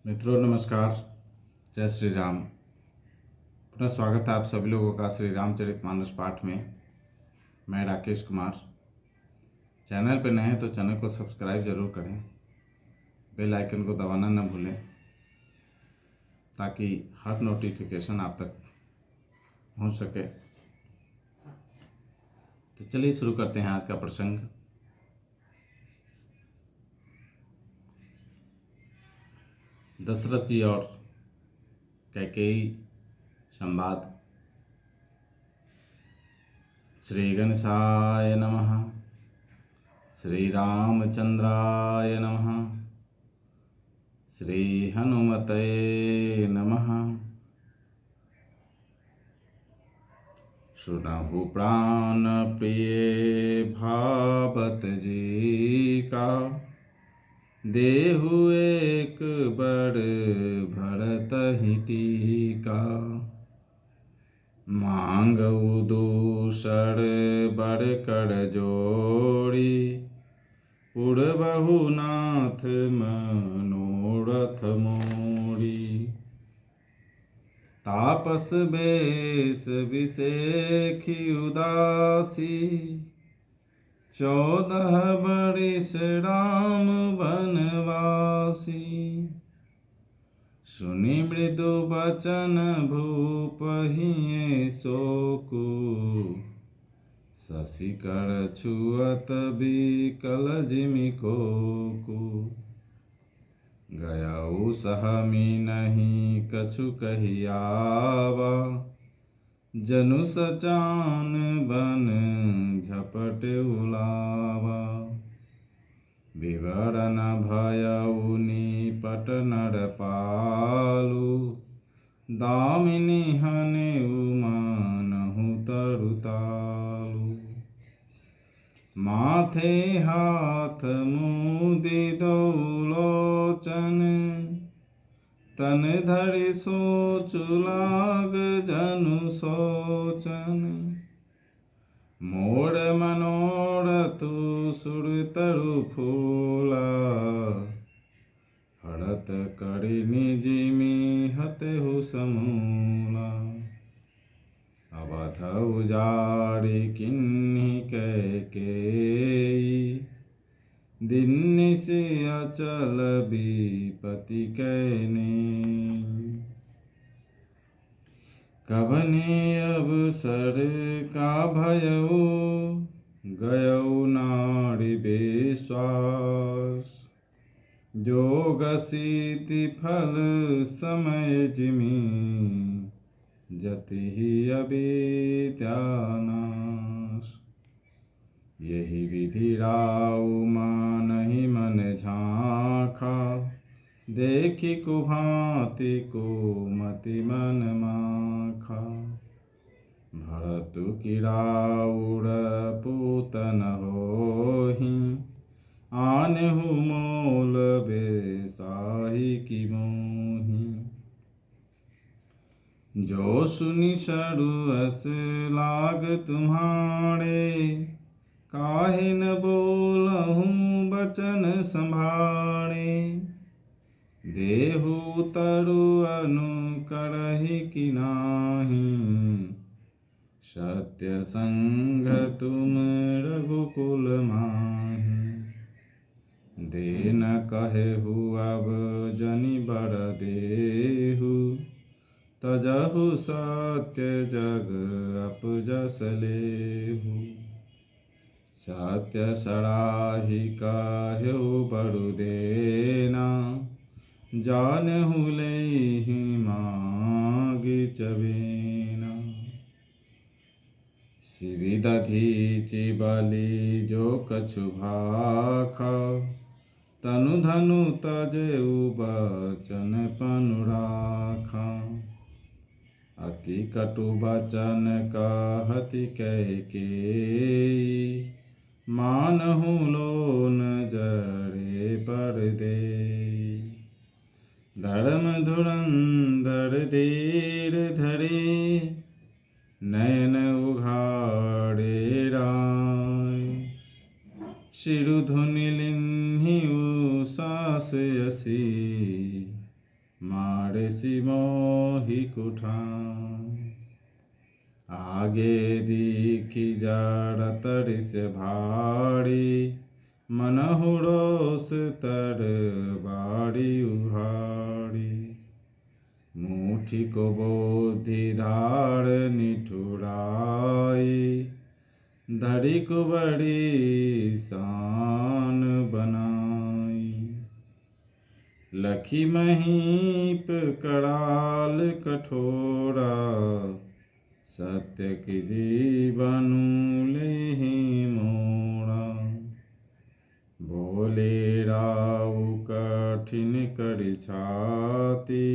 मित्रों नमस्कार। जय श्री राम। पुनः स्वागत है आप सभी लोगों का श्री रामचरितमानस पाठ में। मैं राकेश कुमार। चैनल पर नए हैं तो चैनल को सब्सक्राइब जरूर करें, बेल आइकन को दबाना न भूलें ताकि हर नोटिफिकेशन आप तक पहुंच सके। तो चलिए शुरू करते हैं आज का प्रसंग। दशरथ जी और कैकेयी संवाद। श्री गणेशाय नमः। श्री रामचंद्राय नमः। श्री हनुमते नमः। सुनहु प्राण प्रिय भावत जी का, देहु एक बड़ भरत ही टीका। मांगऊ दूसर बड़ कर जोड़ी, उड़बहु नाथ मनोरथ मोरी। तापस बेश विषेखी उदासी, 14 बरिस राम वनवासी। सुनि मृदु बचन भूपहिए शोकु, शशिकर छुअत बिकल जिमि कोकु। गयऊ सहमी नहीं कछु कहियावा, जनु सचान बन झपट उलावा। विवरण भयऊ निपट नरपालु, दामिनी हनेउ मानहु तरुतालु। माथे हाथ मुदि दो लोचन, तन धरि सोचु लाग जनु सोचन। मोर मनोरथु सुरतरु फूला, हरत करि निजिमि हतहु समूला। अवध उजारि किन्हि कैकेयी, दिन्निसि अचल विपति कैनेयी। कबने अवसर का भयऊ, गयऊ नारि बेश्वास। जोग सिद्धि फल समय जिमि, जतिहि अविद्या नाश। यही विधि राउ मानहि मन झाँखा, देखि कुभांति कुमति मन माखा। भरतु की राउर पूतन होहि, आनहु मोल बेसाहि की मोहि। जो सुनि सरू अस लाग तुम्हारे, काहे न बोलहु बचन संभारे। देहु तरु अनुकरहि कि नाही, सत्य संग तुम रघुकुल माहि। देन कहेहु अब जनि बर देहु, तजहु सत्य जग अपजस लेहु। सत्य सराहि कहेहु बड़ु देना, जानहु लेहि मागि चबेना। शिवि दधीचि बलि जो कछु भाखा, तनु धनु तजेउ बचन पनु राखा। अति कटु बचन कहति कैकेयी, मानहु लोन जरे पर देई। धर्म धुरंधर धीर धरे, नयन उघाड़े राय। शिरु धुनि लिन्हि उषा से यसी, ऋषि मोहि कुठान। आगे दीखी जड़त ऋष भारी, मनहु रोष तर बाड़ी उहाड़ी। मुठी को बोधि धार निठुराई, धड़ी को बड़ी शान बनाई। लखी महीप कराल कठोरा, सत्य की जीवन लेहि मोरा। बोले राव कठिन करि छाती,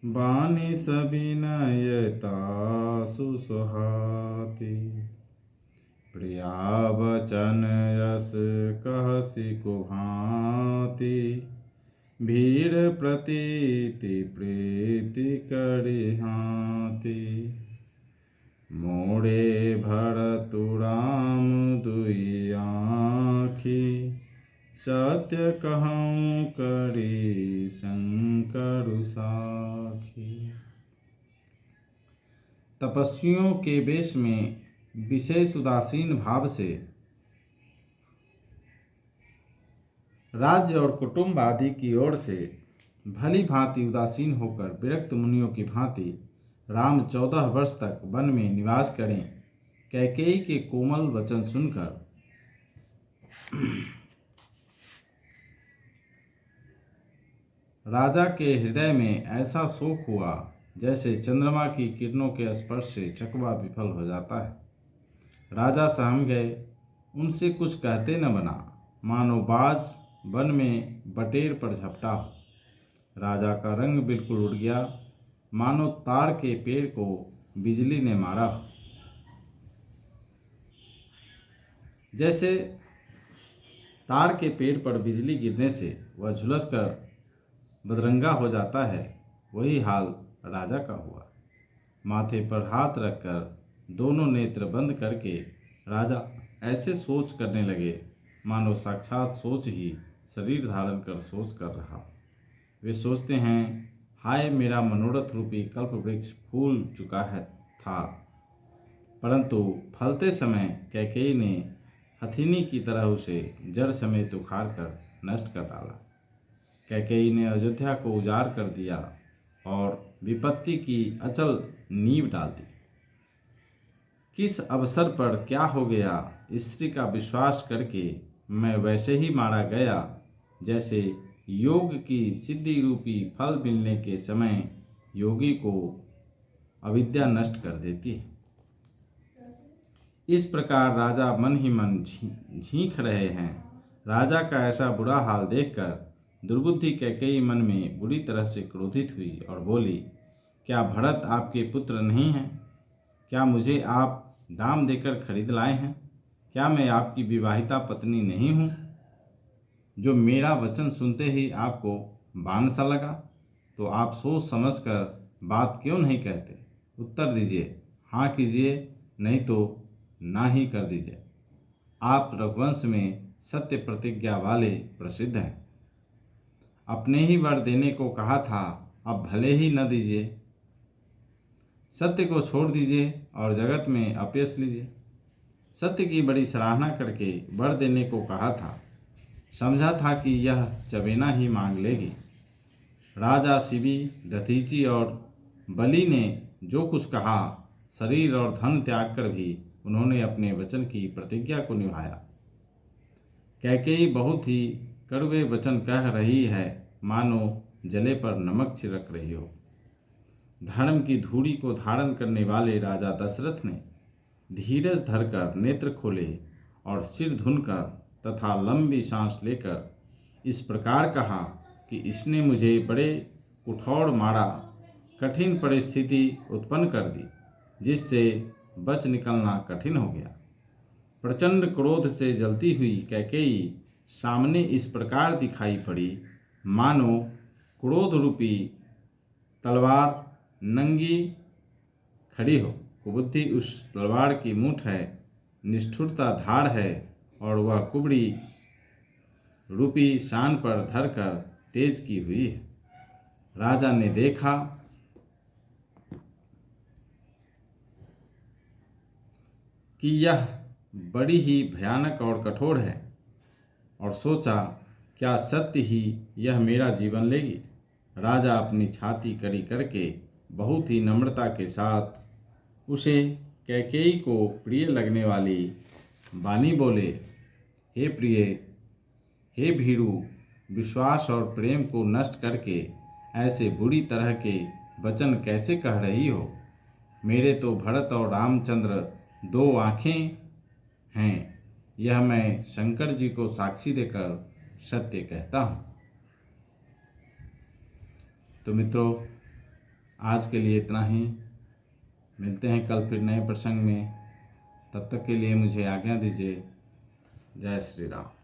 बानी सविनयता सुसुहाती। प्रिया बचन यस कहसी को भांति, भीड़ प्रतीति प्रीति करि हाथी। मोड़े भरतु राम दुई आँखि, सत्य कहूँ करी शंकर साखी। तपस्वियों के वेश में विशेष उदासीन भाव से राज्य और कुटुंब आदि की ओर से भली भांति उदासीन होकर विरक्त मुनियों की भांति राम 14 वर्ष तक वन में निवास करें। कैकेयी के कोमल वचन सुनकर राजा के हृदय में ऐसा शोक हुआ जैसे चंद्रमा की किरणों के स्पर्श से चकवा विफल हो जाता है। राजा सहम गए, उनसे कुछ कहते न बना, मानो बाज वन में बटेर पर झपटा हो। राजा का रंग बिल्कुल उड़ गया, मानो ताड़ के पेड़ को बिजली ने मारा हो। जैसे ताड़ के पेड़ पर बिजली गिरने से वह झुलसकर बदरंगा हो जाता है, वही हाल राजा का हुआ। माथे पर हाथ रखकर दोनों नेत्र बंद करके राजा ऐसे सोच करने लगे मानो साक्षात सोच ही शरीर धारण कर सोच कर रहा। वे सोचते हैं, हाय मेरा मनोरथ रूपी कल्प वृक्ष फूल चुका है था, परंतु फलते समय कैकेयी ने हथिनी की तरह उसे जड़ समेत उखाड़ कर नष्ट कर डाला। कैकेयी ने अयोध्या को उजाड़ कर दिया और विपत्ति की अचल नींव डाल दी। किस अवसर पर क्या हो गया, स्त्री का विश्वास करके मैं वैसे ही मारा गया जैसे योग की सिद्धि रूपी फल मिलने के समय योगी को अविद्या नष्ट कर देती है। इस प्रकार राजा मन ही मन झींक रहे हैं। राजा का ऐसा बुरा हाल देखकर दुर्बुद्धि कैकेयी मन में बुरी तरह से क्रोधित हुई और बोली, क्या भरत आपके पुत्र नहीं हैं? क्या मुझे आप दाम देकर खरीद लाए हैं? क्या मैं आपकी विवाहिता पत्नी नहीं हूँ जो मेरा वचन सुनते ही आपको बान सा लगा? तो आप सोच समझकर बात क्यों नहीं कहते? उत्तर दीजिए, हाँ कीजिए, नहीं तो ना ही कर दीजिए। आप रघुवंश में सत्य प्रतिज्ञा वाले प्रसिद्ध हैं। अपने ही वर देने को कहा था, अब भले ही न दीजिए। सत्य को छोड़ दीजिए और जगत में अपयश लीजिए। सत्य की बड़ी सराहना करके वर देने को कहा था, समझा था कि यह चबेना ही मांग लेगी। राजा शिवी, दधीची और बलि ने जो कुछ कहा, शरीर और धन त्याग कर भी उन्होंने अपने वचन की प्रतिज्ञा को निभाया। कैकेयी बहुत ही कड़वे वचन कह रही है, मानो जले पर नमक छिड़क रही हो। धर्म की धूड़ी को धारण करने वाले राजा दशरथ ने धीरज धरकर नेत्र खोले और सिर धुनकर तथा लंबी सांस लेकर इस प्रकार कहा कि इसने मुझे बड़े कुठौड़ मारा, कठिन परिस्थिति उत्पन्न कर दी, जिससे बच निकलना कठिन हो गया। प्रचंड क्रोध से जलती हुई कैकेयी सामने इस प्रकार दिखाई पड़ी, मानो क्रोध रूपी तलवार नंगी खड़ी हो। कुबुद्धि उस तलवार की मूठ है, निष्ठुरता धार है और वह कुबड़ी रूपी शान पर धरकर तेज की हुई है। राजा ने देखा कि यह बड़ी ही भयानक और कठोर है और सोचा, क्या सत्य ही यह मेरा जीवन लेगी। राजा अपनी छाती कड़ी करके बहुत ही नम्रता के साथ उसे कैकेयी को प्रिय लगने वाली वाणी बोले, हे प्रिय, हे भीरु, विश्वास और प्रेम को नष्ट करके ऐसे बुरी तरह के वचन कैसे कह रही हो। मेरे तो भरत और रामचंद्र दो आँखें हैं, यह मैं शंकर जी को साक्षी देकर सत्य कहता हूँ। तो मित्रों, आज के लिए इतना ही। मिलते हैं कल फिर नए प्रसंग में। तब तक के लिए मुझे आज्ञा दीजिए। जय श्री राम।